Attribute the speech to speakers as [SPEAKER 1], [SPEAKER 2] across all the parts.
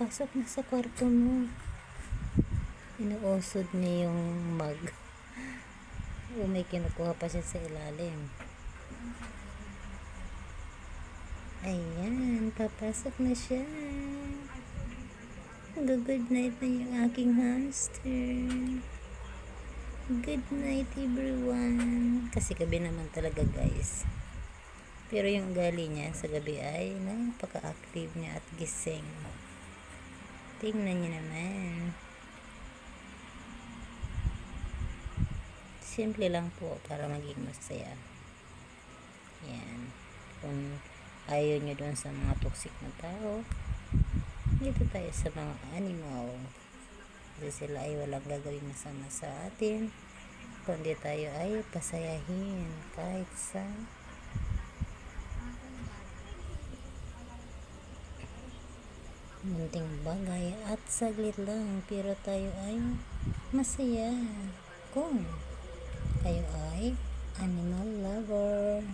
[SPEAKER 1] Pasok na sa kwarto mo. Inuusod niya yung mug. O may kinukuha pa siya sa ilalim. Ayan, papasok na siya. Good night na yung aking hamster. Good night everyone. Kasi gabi naman talaga guys. Pero yung ugali niya sa gabi ay napaka-active niya at gising. Tingnan niyo naman. Simple lang po para maging masaya. Yan. Kung ayaw nyo dun sa mga toxic na tao, dito tayo sa mga animal. Kasi sila ay walang gagawin masama sa atin. Kundi tayo ay pasayahin kahit sa munting bagay at saglit lang, pero tayo ay masaya kung kayo ay animal lover.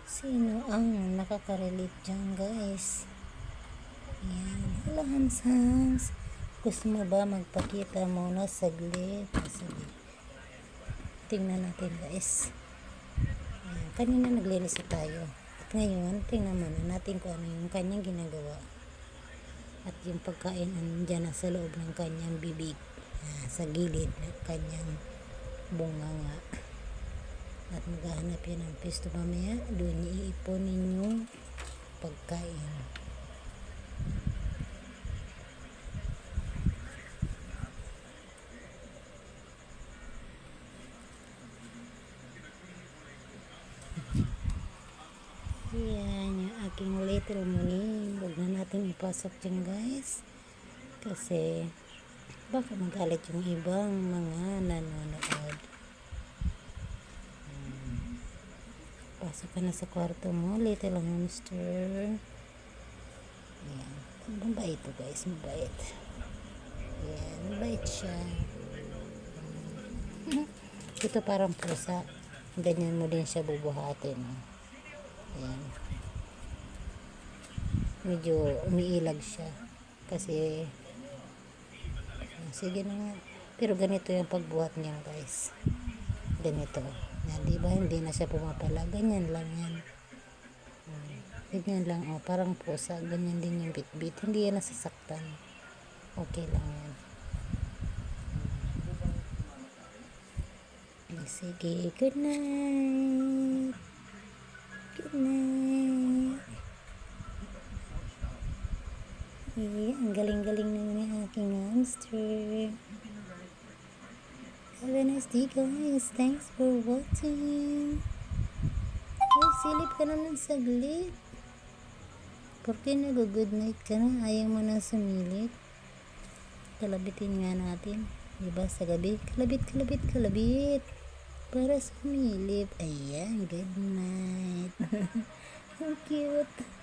[SPEAKER 1] Sino ang nakaka-relate dyan guys? Yan. Hello Hans. Gusto mo ba magpakita muna saglit? Tingnan natin guys. Yan. Kanina naglinis tayo. At ngayon, tingnan muna natin kung ano yung kanyang ginagawa. At yung pagkain andyan na sa loob ng kanyang bibig, sa gilid ng kanyang bunganga. At maghahanap yan ng pesto mamaya, doon iiponin yung pagkain. Yan yung aking little morning. Huwag na natin ipasok dyan guys, kasi baka magalit yung ibang mga nanonood. Pasok ka na sa kwarto mo, little hamster. Yan. Mabait ito guys, mabait. Yan, mabait siya. Ito parang pusa. Ganyan mo din siya bubuhatin. Yan. Medyo umiilag siya. Kasi, sige na nga. Pero ganito yung pagbuhat niya guys. Ganito. Yan, diba? Hindi na siya pumapala. Ganyan lang yan. Ganyan lang. Oh, parang pusa. Ganyan din yung bit-bit. Hindi yan nasasaktan. Okay lang yan. Sige. Good night. Good night. Ang galing-galing naman yung aking hamster. Have a nice day guys. Thanks for watching. Oh, silip ka na ng saglit. Porque nag-good night ka na. Ayaw mo na sumilip. Kalabitin nga natin. Diba sa gabi? Kalabit. Para sumilip. Ayan, good night. How cute.